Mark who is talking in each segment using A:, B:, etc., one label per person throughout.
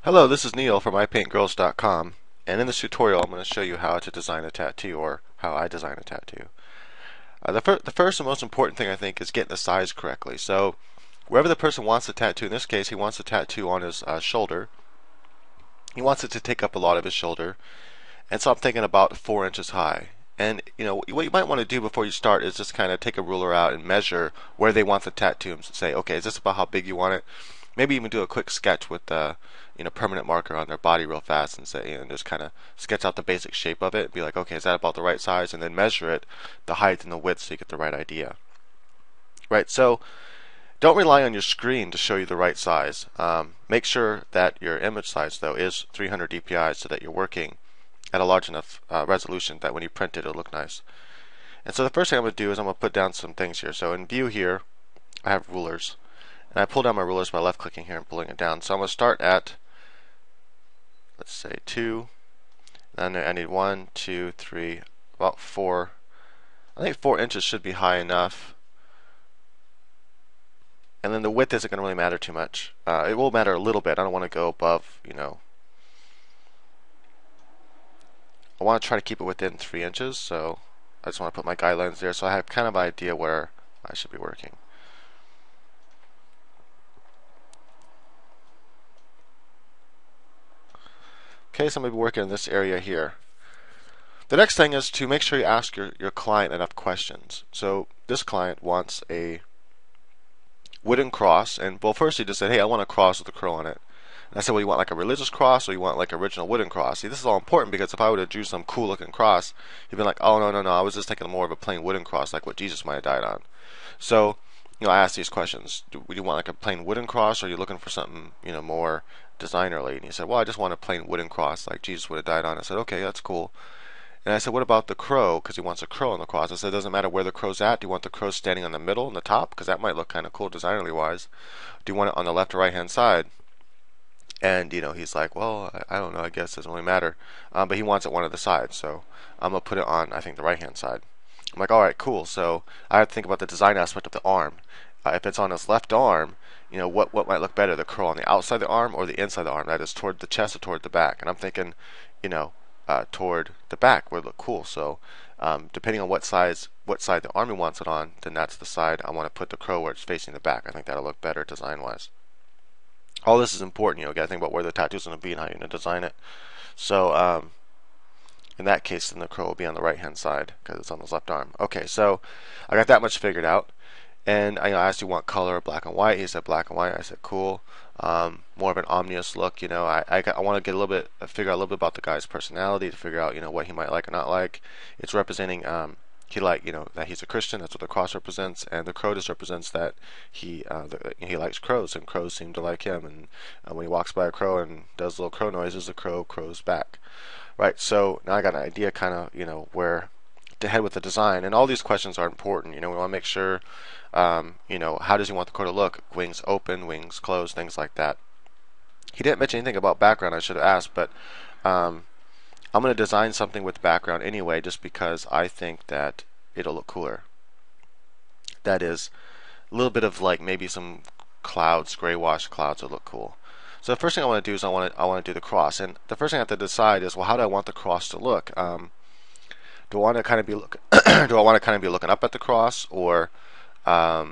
A: Hello, this is Neil from iPaintGirls.com, and in this tutorial I'm going to show you how to design a tattoo, or how I design a tattoo. The first and most important thing I think is getting the size correctly. So wherever the person wants the tattoo, in this case he wants the tattoo on his shoulder, he wants it to take up a lot of his shoulder, and so I'm thinking about 4 inches high. And what you might want to do before you start is just kind of take a ruler out and measure where they want the tattoo and say, okay, is this about how big you want it? Maybe even do a quick sketch with permanent marker on their body real fast and say, and just kind of sketch out the basic shape of it and be like, okay, is that about the right size? And then measure it, the height and the width, so you get the right idea. Right, so don't rely on your screen to show you the right size. Make sure that your image size, though, is 300 dpi so that you're working at a large enough resolution that when you print it, it'll look nice. And so the first thing I'm going to do is I'm going to put down some things here. So in view here, I have rulers. And I pull down my rulers by left clicking here and pulling it down. So I'm going to start at, let's say 2. Then I need 1, 2, 3, about 4. I think 4 inches should be high enough. And then the width isn't going to really matter too much. It will matter a little bit. I don't want to go above, I want to try to keep it within 3 inches. So I just want to put my guidelines there so I have kind of an idea where I should be working. Okay, so I'm going to be working in this area here. The next thing is to make sure you ask your client enough questions. So this client wants a wooden cross, and well, first he just said, hey, I want a cross with a crow on it. And I said, well, you want like a religious cross or you want like original wooden cross? See, this is all important because if I would have drew some cool looking cross, he'd be like, oh, no, I was just thinking more of a plain wooden cross like what Jesus might have died on. So, I asked these questions. Do you want like a plain wooden cross, or are you looking for something, more designerly? And he said, well, I just want a plain wooden cross like Jesus would have died on. I said, okay, that's cool. And I said, what about the crow? Because he wants a crow on the cross. I said, it doesn't matter where the crow's at. Do you want the crow standing on the middle, on the top? Because that might look kind of cool designerly wise. Do you want it on the left or right hand side? And, he's like, well, I don't know. I guess it doesn't really matter. But he wants it one of the sides. So I'm going to put it on, I think, the right hand side. I'm like, all right, cool. So I have to think about the design aspect of the arm. If it's on his left arm, what might look better, the crow on the outside of the arm or the inside of the arm? That is toward the chest or toward the back. And I'm thinking, toward the back would look cool. So depending on what side the army wants it on, then that's the side I want to put the crow where it's facing the back. I think that'll look better design-wise. All this is important. You got to think about where the tattoo's going to be and how you're going to design it. So in that case, then the crow will be on the right-hand side because it's on his left arm. Okay, so I got that much figured out. And I asked you want color, black and white. He said black and white. I said cool. More of an ominous look. I want to get a little bit, figure out a little bit about the guy's personality to figure out what he might like or not like. It's representing that he's a Christian. That's what the cross represents, and the crow just represents that he likes crows, and crows seem to like him. And when he walks by a crow and does little crow noises, the crow crows back. Right. So now I got an idea, kind of where to head with the design, and all these questions are important. We want to make sure, how does he want the crow to look? Wings open, wings closed, things like that. He didn't mention anything about background. I should have asked, but I'm going to design something with background anyway, just because I think that it'll look cooler. That is, a little bit of like maybe some clouds, gray wash clouds will look cool. So the first thing I want to do is I want to do the cross, and the first thing I have to decide is, well, how do I want the cross to look? Do I want to kind of be looking up at the cross, or do I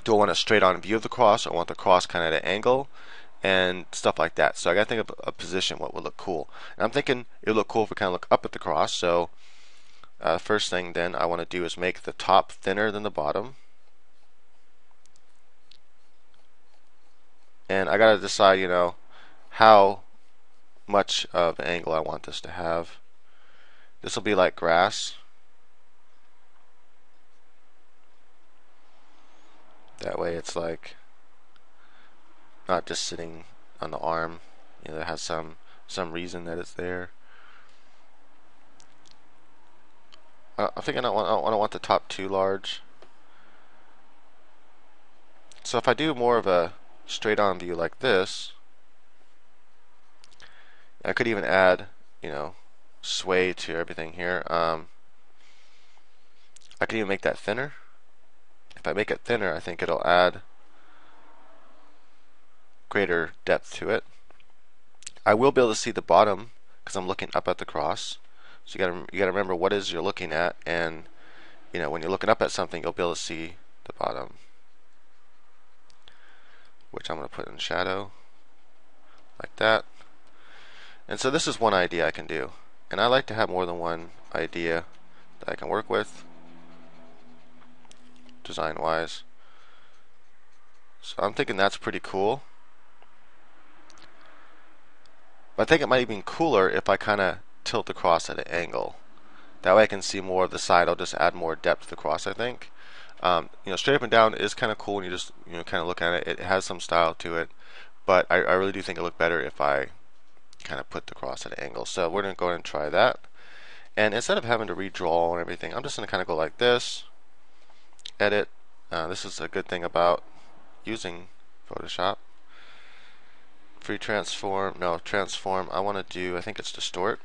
A: want a straight-on view of the cross, or I want the cross kind of at an angle, and stuff like that. So I got to think of a position what would look cool. And I'm thinking it would look cool if we kind of look up at the cross. So first thing then I want to do is make the top thinner than the bottom, and I got to decide, how much of an angle I want this to have. This will be like grass. That way it's like not just sitting on the arm. It has some reason that it's there. I think I don't want the top too large. So if I do more of a straight on view like this, I could even add, sway to everything here. I could even make that thinner. If I make it thinner, I think it'll add greater depth to it. I will be able to see the bottom because I'm looking up at the cross. So you gotta remember what it is you're looking at, and when you're looking up at something, you'll be able to see the bottom, which I'm going to put in shadow like that. And so this is one idea I can do, and I like to have more than one idea that I can work with design wise. So I'm thinking that's pretty cool. But I think it might even be cooler if I kind of tilt the cross at an angle. That way I can see more of the side. I'll just add more depth to the cross, I think. Straight up and down is kind of cool when you just kind of look at it. It has some style to it, but I really do think it look better if I kind of put the cross at an angle. So we're going to go ahead and try that. And instead of having to redraw and everything, I'm just going to kind of go like this, edit. This is a good thing about using Photoshop. Free transform, no, transform. I want to do, I think it's distort.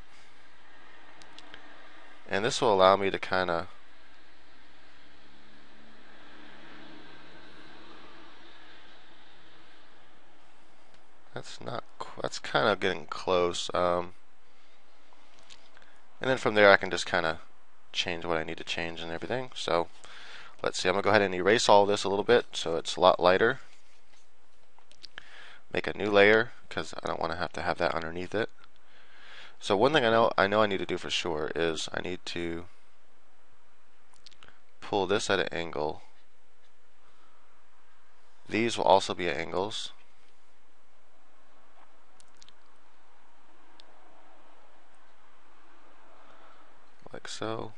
A: And this will allow me to kind of that's kind of getting close. And then from there I can just kind of change what I need to change and everything. So let's see, I'm going to go ahead and erase all of this a little bit so it's a lot lighter. Make a new layer because I don't want to have that underneath it. So one thing I know I need to do for sure is I need to pull this at an angle. These will also be at angles. Like so.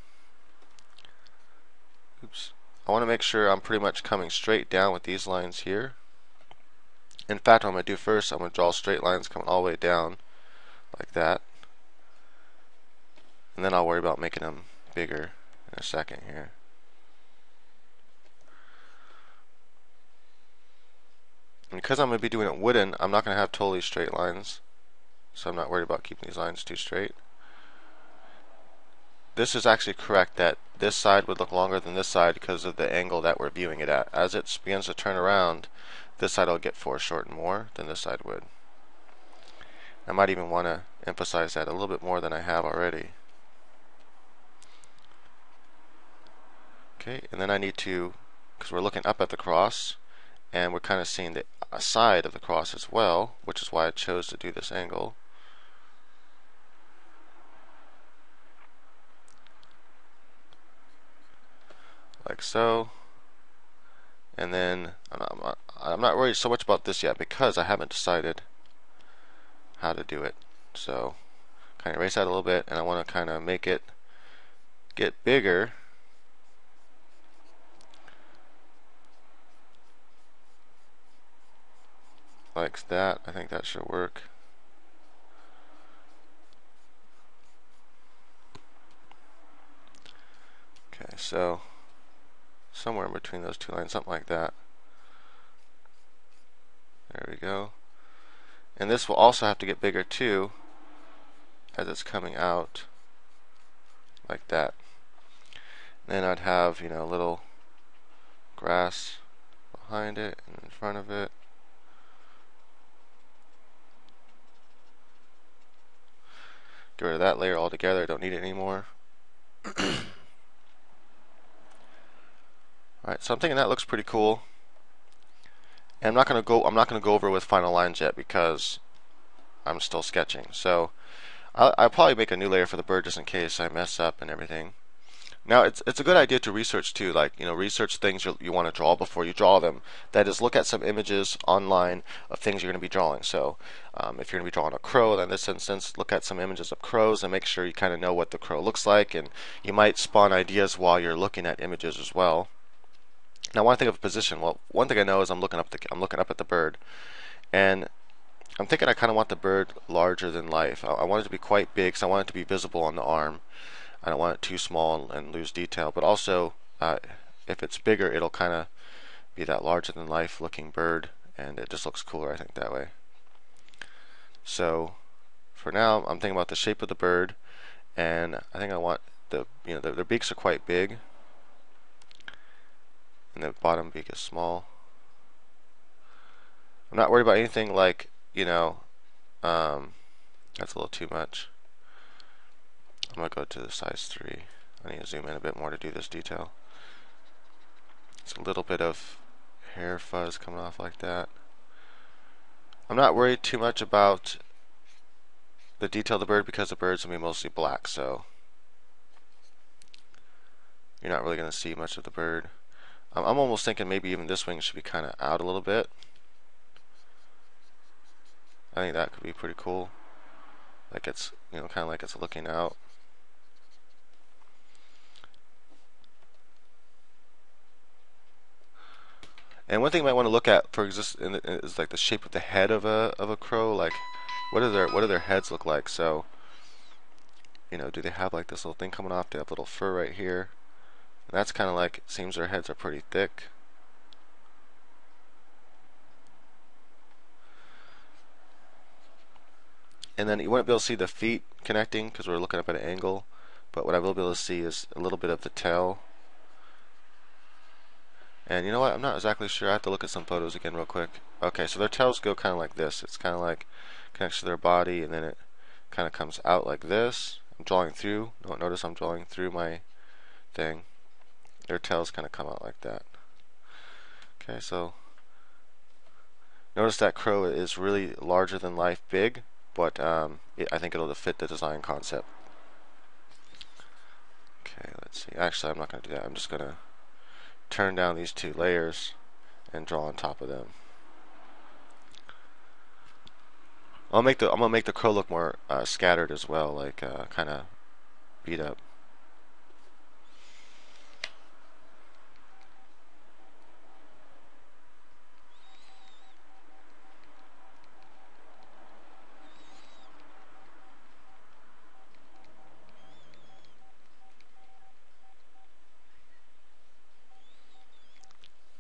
A: Oops. I want to make sure I'm pretty much coming straight down with these lines here. In fact, what I'm going to do first, I'm going to draw straight lines coming all the way down like that. And then I'll worry about making them bigger in a second here. And because I'm going to be doing it wooden, I'm not going to have totally straight lines. So I'm not worried about keeping these lines too straight. This is actually correct that this side would look longer than this side because of the angle that we're viewing it at. As it begins to turn around, this side will get foreshortened more than this side would. I might even want to emphasize that a little bit more than I have already. Okay, and then I need to, because we're looking up at the cross, and we're kind of seeing the side of the cross as well, which is why I chose to do this angle. Like so. And then I'm not worried so much about this yet because I haven't decided how to do it. So kind of erase that a little bit, and I want to kind of make it get bigger. Like that. I think that should work. Okay, so somewhere in between those two lines, something like that. There we go. And this will also have to get bigger too as it's coming out like that. Then I'd have, a little grass behind it and in front of it. Get rid of that layer altogether. I don't need it anymore. Alright, so I'm thinking that looks pretty cool. And I'm not gonna go over with final lines yet because I'm still sketching. So I'll probably make a new layer for the bird just in case I mess up and everything. Now it's a good idea to research too, like research things you want to draw before you draw them. That is, look at some images online of things you're going to be drawing. So if you're going to be drawing a crow, then in this instance, look at some images of crows and make sure you kind of know what the crow looks like, and you might spawn ideas while you're looking at images as well. Now, I want to think of a position. Well, one thing I know is I'm looking up at the bird, and I'm thinking I kind of want the bird larger than life. I want it to be quite big, so I want it to be visible on the arm. I don't want it too small and lose detail, but also if it's bigger, it'll kind of be that larger than life looking bird, and it just looks cooler, I think, that way. So for now, I'm thinking about the shape of the bird, and I think I want their beaks are quite big, and the bottom beak is small. I'm not worried about anything like That's a little too much. I'm going to go to the size 3. I need to zoom in a bit more to do this detail. It's a little bit of hair fuzz coming off like that. I'm not worried too much about the detail of the bird because the bird's going to be mostly black, so you're not really going to see much of the bird. I'm almost thinking maybe even this wing should be kind of out a little bit. I think that could be pretty cool. Like it's, kind of like it's looking out. And one thing you might want to look at for is like the shape of the head of a crow. Like, what do their heads look like? So, do they have like this little thing coming off? They have little fur right here. And that's kind of like, it seems their heads are pretty thick. And then you won't be able to see the feet connecting because we're looking up at an angle. But what I will be able to see is a little bit of the tail. And you know what? I'm not exactly sure. I have to look at some photos again real quick. Okay, so their tails go kind of like this. It's kind of like connects to their body, and then it kind of comes out like this. I'm drawing through. Notice I'm drawing through my thing. Their tails kind of come out like that. Okay, so notice that crow is really larger than life big, but I think it'll fit the design concept. Okay, let's see. Actually, I'm not going to do that. I'm just going to turn down these 2 layers and draw on top of them. I'm gonna make the crow look more scattered as well, like kind of beat up.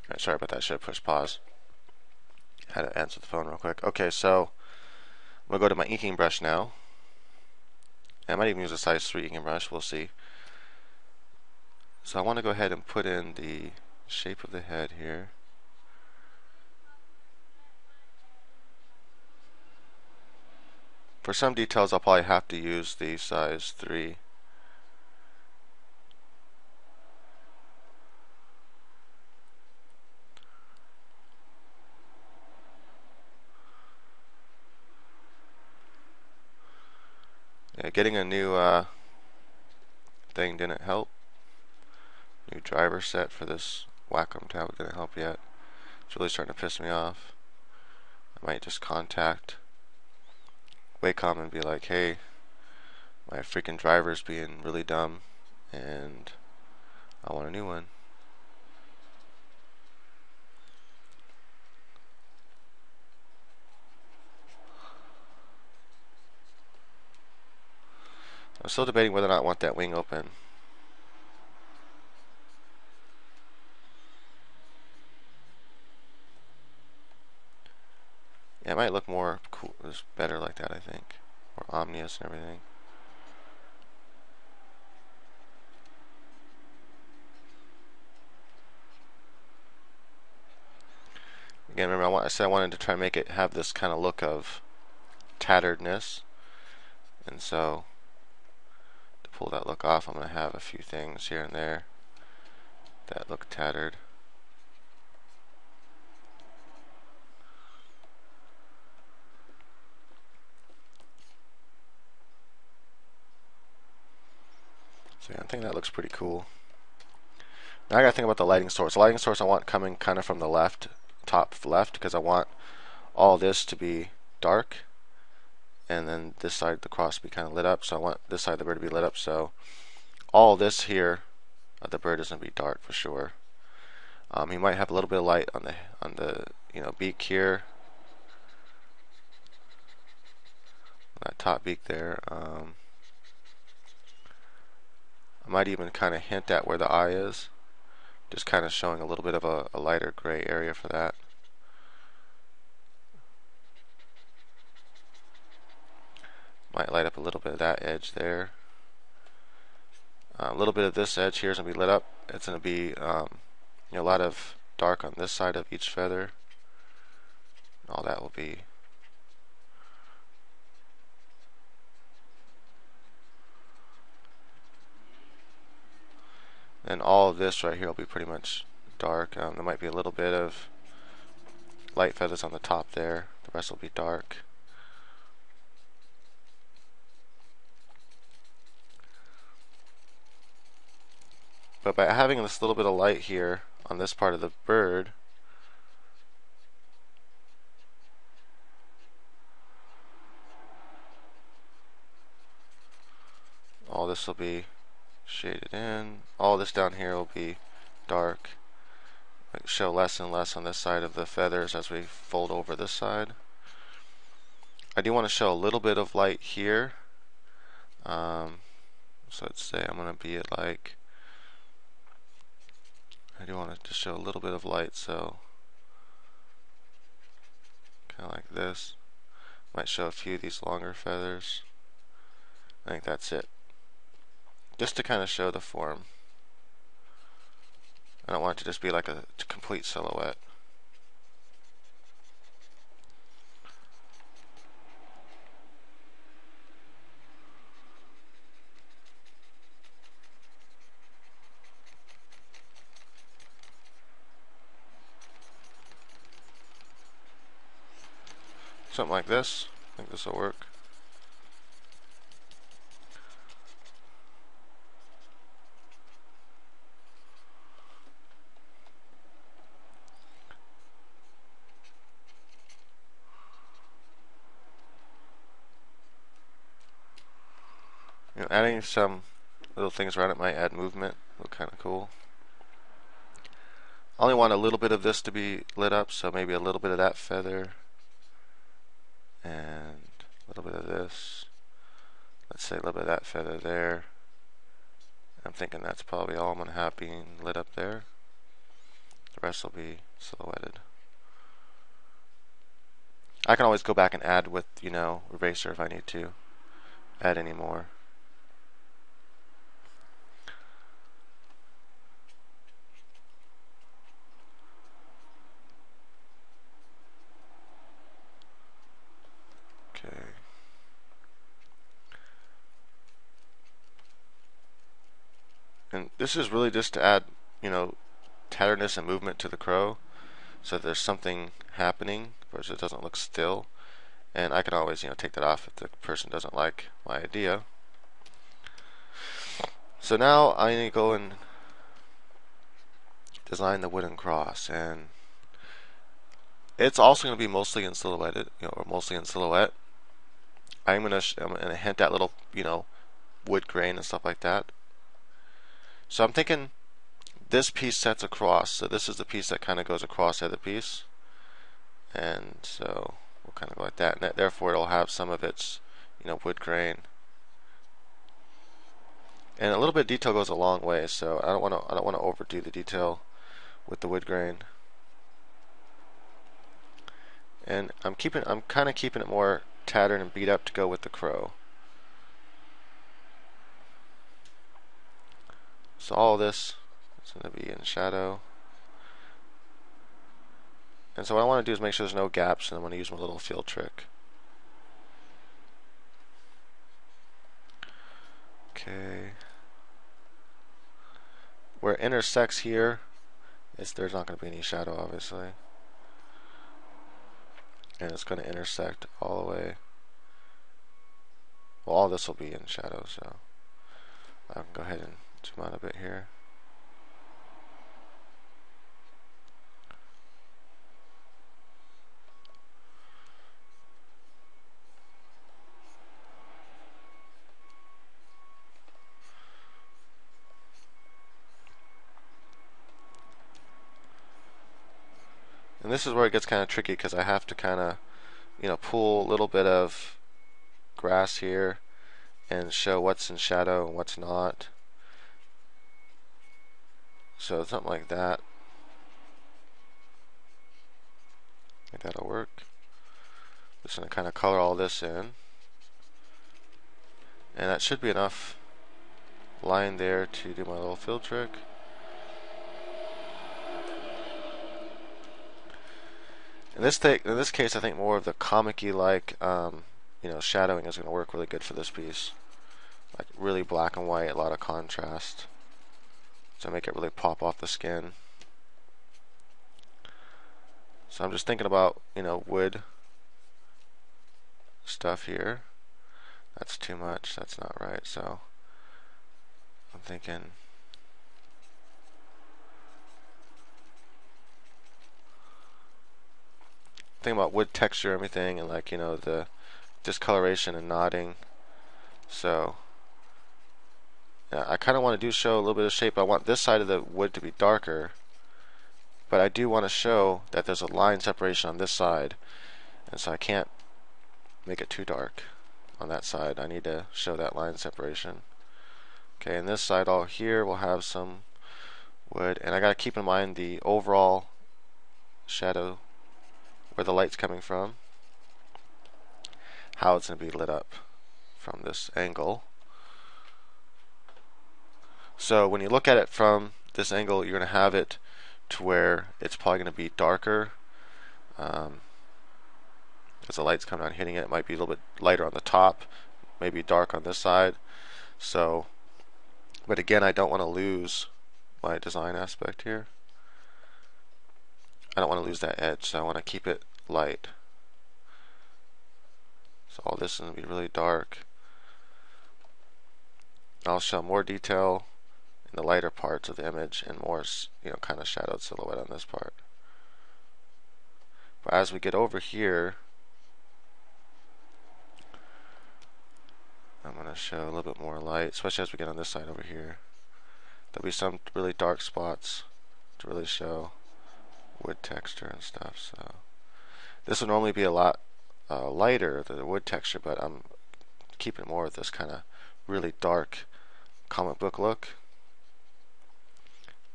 A: Alright, sorry about that. I should have pushed pause. Had to answer the phone real quick. Okay, so I'm gonna go to my inking brush now. I might even use a size 3 inking brush. We'll see. So I want to go ahead and put in the shape of the head here. For some details, I'll probably have to use the size 3. Yeah, getting a new thing didn't help. New driver set for this Wacom tablet didn't help yet. It's really starting to piss me off. I might just contact Wacom and be like, hey, my freaking driver's being really dumb and I want a new one. I'm still debating whether or not I want that wing open. Yeah, it might look more cool, it's better like that, I think. More ominous and everything. Again, remember I said I wanted to try and make it have this kind of look of tatteredness. And so, to pull that look off, I'm going to have a few things here and there that look tattered. So yeah, I think that looks pretty cool. Now I gotta think about the lighting source. The lighting source I want coming kind of from the left, top left, because I want all this to be dark, and then this side of the cross to be kind of lit up. So I want this side of the bird to be lit up. So all this here of the bird is gonna be dark for sure. He might have a little bit of light on the beak here, that top beak there. I might even kind of hint at where the eye is, just kind of showing a little bit of a lighter gray area for that. Might light up a little bit of that edge there. A little bit of this edge here is going to be lit up. It's going to be a lot of dark on this side of each feather. All that will be And all of this right here will be pretty much dark. There might be a little bit of light feathers on the top there. The rest will be dark. But by having this little bit of light here on this part of the bird, all this will be shaded in. All this down here will be dark. Show less and less on this side of the feathers as we fold over this side. I do want to show a little bit of light here. So let's say I'm going to be at like, I do want to just show a little bit of light, so kind of like this. Might show a few of these longer feathers. I think that's it. Just to kind of show the form. I don't want it to just be like a complete silhouette. Something like this. I think this will work. Adding some little things around it might add movement. Look kind of cool. I only want a little bit of this to be lit up, so maybe a little bit of that feather and a little bit of this. Let's say a little bit of that feather there. I'm thinking that's probably all I'm going to have being lit up there. The rest will be silhouetted. I can always go back and add with, eraser if I need to add any more. Okay. And this is really just to add, tatterness and movement to the crow, so there's something happening, whereas it doesn't look still. And I can always, take that off if the person doesn't like my idea. So now I need to go and design the wooden cross, and it's also going to be mostly in silhouetted, or mostly in silhouette. I'm gonna hint at little, wood grain and stuff like that. So I'm thinking this piece sets across, so this is the piece that kind of goes across the other piece, and so we'll kind of go like that, and therefore it'll have some of its, wood grain. And a little bit of detail goes a long way, so I don't want to overdo the detail with the wood grain. And I'm kind of keeping it more tattered and beat up to go with the crow. So all this is going to be in shadow. And so what I want to do is make sure there's no gaps, and I'm going to use my little field trick. Okay. Where it intersects here, there's not going to be any shadow, obviously. And it's going to intersect all the way. Well, all this will be in shadow, so I can go ahead and zoom out a bit here. And this is where it gets kind of tricky, because I have to kind of, pull a little bit of grass here and show what's in shadow and what's not. So something like that. I think that'll work. Just going to kind of color all this in. And that should be enough line there to do my little field trick. In this case, I think more of the comic-y like, shadowing is going to work really good for this piece. Like really black and white, a lot of contrast. to make it really pop off the skin. So I'm just thinking about, wood stuff here. That's too much. That's not right. So I'm thinking about wood texture, everything, and like, the discoloration and knotting. So yeah, I kind of want to show a little bit of shape. I want this side of the wood to be darker, but I do want to show that there's a line separation on this side, and so I can't make it too dark on that side. I need to show that line separation. Okay, and this side all here will have some wood, and I got to keep in mind the overall shadow, where the light's coming from, how it's going to be lit up from this angle. So when you look at it from this angle, you're going to have it to where it's probably going to be darker. As the light's coming on hitting it, it might be a little bit lighter on the top, maybe dark on this side. So, but again, I don't want to lose my design aspect here. I don't want to lose that edge, so I want to keep it light. So all this is going to be really dark. I'll show more detail in the lighter parts of the image and more, kind of shadowed silhouette on this part. But as we get over here, I'm going to show a little bit more light, especially as we get on this side over here. There'll be some really dark spots to really show wood texture and stuff. So this would normally be a lot lighter, the wood texture, but I'm keeping more of this kind of really dark comic book look,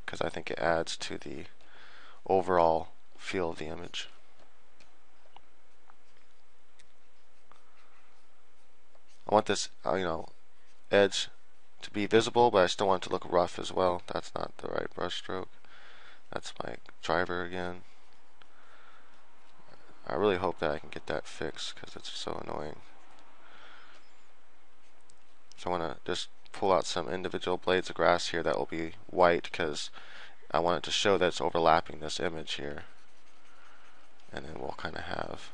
A: because I think it adds to the overall feel of the image. I want this, edge to be visible, but I still want it to look rough as well. That's not the right brush stroke. That's my driver again. I really hope that I can get that fixed, because it's so annoying. So I want to just pull out some individual blades of grass here that will be white, because I want it to show that it's overlapping this image here. And then we'll kind of have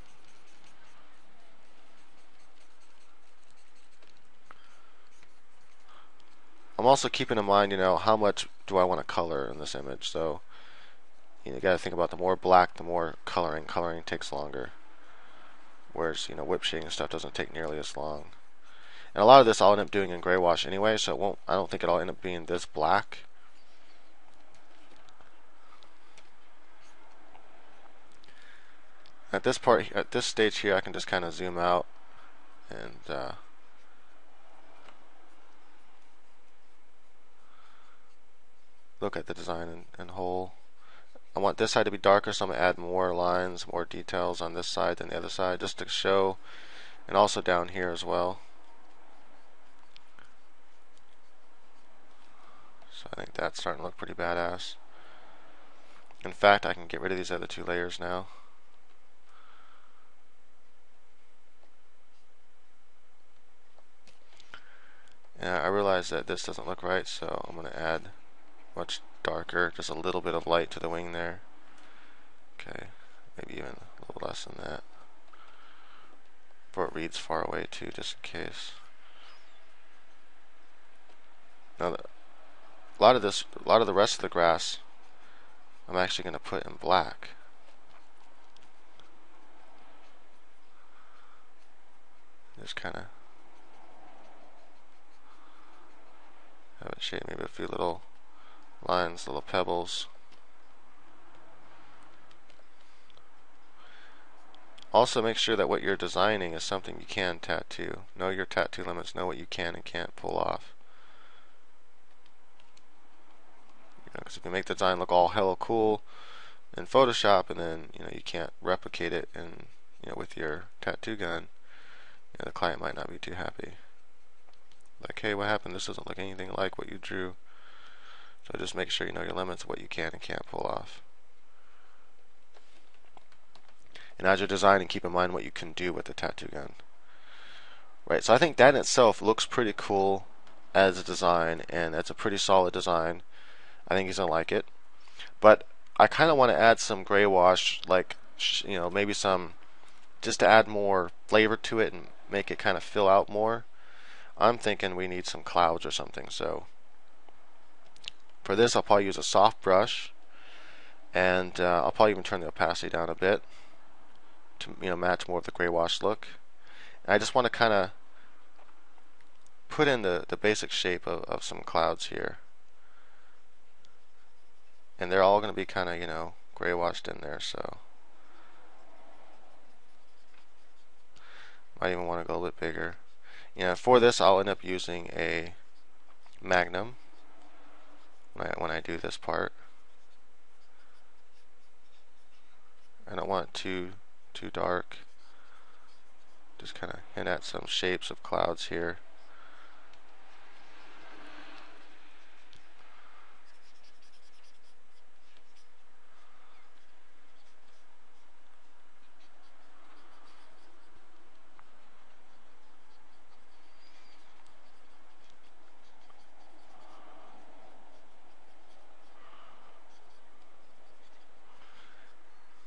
A: I'm also keeping in mind, how much do I want to color in this image. So, you got to think about the more black, the more coloring. Coloring takes longer. Whereas, whip shading and stuff doesn't take nearly as long. And a lot of this I'll end up doing in gray wash anyway, so I don't think it'll end up being this black. At this stage here, I can just kind of zoom out and look at the design in whole. I want this side to be darker, so I'm going to add more lines, more details on this side than the other side, just to show, and also down here as well. So I think that's starting to look pretty badass. In fact, I can get rid of these other two layers now. Yeah, I realize that this doesn't look right, so I'm going to add much darker, just a little bit of light to the wing there. Okay, maybe even a little less than that. But it reads far away too, just in case. Now, a lot of the rest of the grass, I'm actually going to put in black. Just kind of have it shade maybe a few little lines, little pebbles. Also make sure that what you're designing is something you can tattoo. Know your tattoo limits, know what you can and can't pull off. Because if you make the design look all hella cool in Photoshop and then you can't replicate it in with your tattoo gun, the client might not be too happy. Like, hey, what happened? This doesn't look anything like what you drew. So just make sure you know your limits of what you can and can't pull off. And as you're designing, keep in mind what you can do with the tattoo gun. Right, so I think that in itself looks pretty cool as a design, and it's a pretty solid design. I think he's gonna like it. But I kind of want to add some gray wash, like maybe some, just to add more flavor to it and make it kind of fill out more. I'm thinking we need some clouds or something. So for this, I'll probably use a soft brush, and I'll probably even turn the opacity down a bit to match more of the gray wash look. And I just want to kind of put in the basic shape of some clouds here. And they're all going to be kind of, gray washed in there, so might even want to go a little bit bigger. For this, I'll end up using a Magnum when I do this part. I don't want it too dark. Just kind of hint at some shapes of clouds here.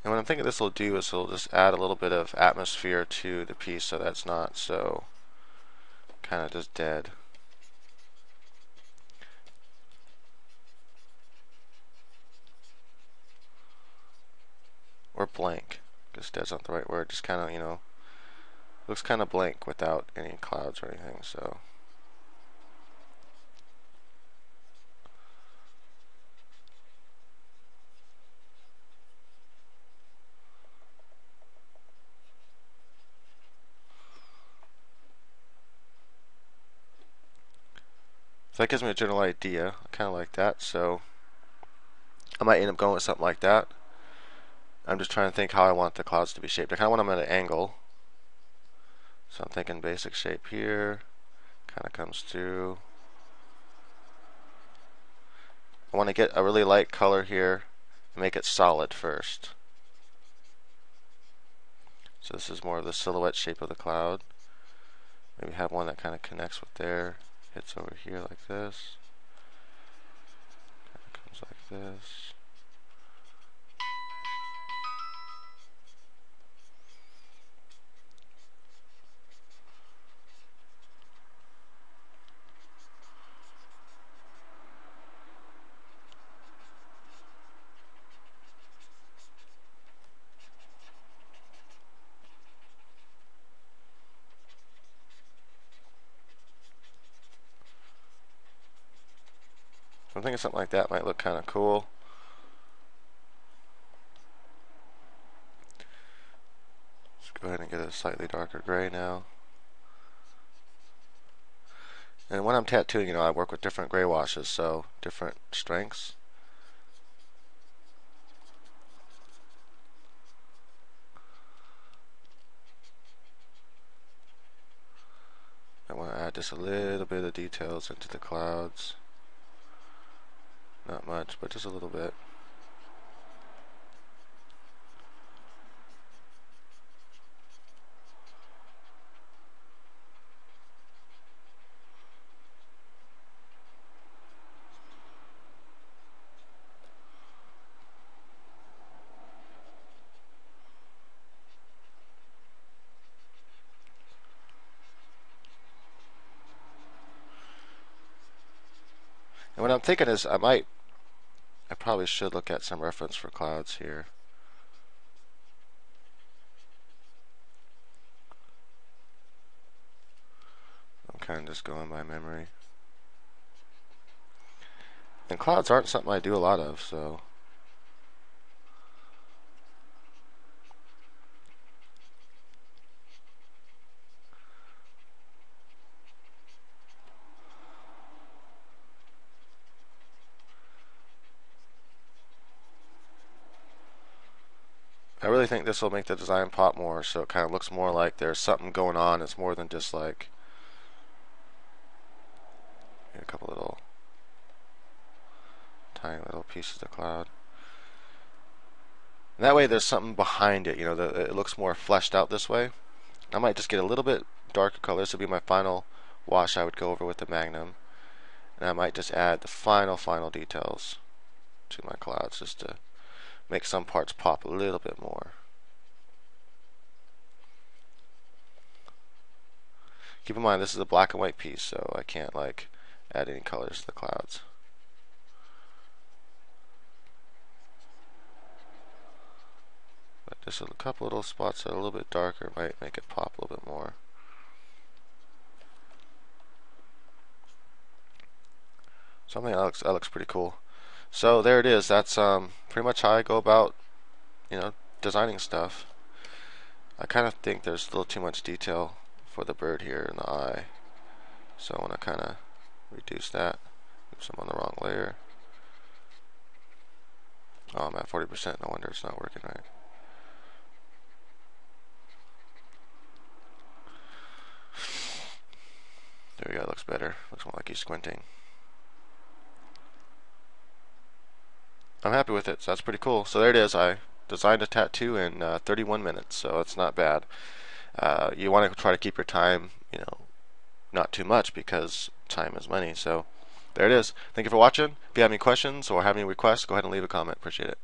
A: And what I'm thinking this will do is it'll just add a little bit of atmosphere to the piece so that's not so kind of just dead. Or blank. Just dead's not the right word. Just kind of, looks kind of blank without any clouds or anything, so. So that gives me a general idea. I kind of like that, so I might end up going with something like that. I'm just trying to think how I want the clouds to be shaped. I kind of want them at an angle. So I'm thinking basic shape here. Kind of comes through. I want to get a really light color here and make it solid first. So this is more of the silhouette shape of the cloud. Maybe have one that kind of connects with there. Hits over here like this. Kind of comes like this. I'm thinking something like that might look kind of cool. Let's go ahead and get a slightly darker gray now. And when I'm tattooing, I work with different gray washes, so different strengths. I want to add just a little bit of details into the clouds. Not much, but just a little bit. And what I'm thinking is I probably should look at some reference for clouds here. I'm kind of just going by memory. And clouds aren't something I do a lot of, so. I really think this will make the design pop more, so it kind of looks more like there's something going on. It's more than just like a couple little tiny little pieces of cloud. And that way there's something behind it, it looks more fleshed out this way. I might just get a little bit darker color. This would be my final wash I would go over with the Magnum. And I might just add the final details. to my clouds just to make some parts pop a little bit more. Keep in mind this is a black and white piece, so I can't like add any colors to the clouds. But just a couple little spots that are a little bit darker might make it pop a little bit more. Something that looks pretty cool. So there it is. That's pretty much how I go about, designing stuff. I kind of think there's a little too much detail for the bird here in the eye, so I want to kind of reduce that. Oops, I'm on the wrong layer. Oh, I'm at 40%. No wonder it's not working right. There we go. It looks better. Looks more like he's squinting. I'm happy with it, so that's pretty cool. So there it is. I designed a tattoo in 31 minutes, so it's not bad. You want to try to keep your time, not too much, because time is money. So there it is. Thank you for watching. If you have any questions or have any requests, go ahead and leave a comment. Appreciate it.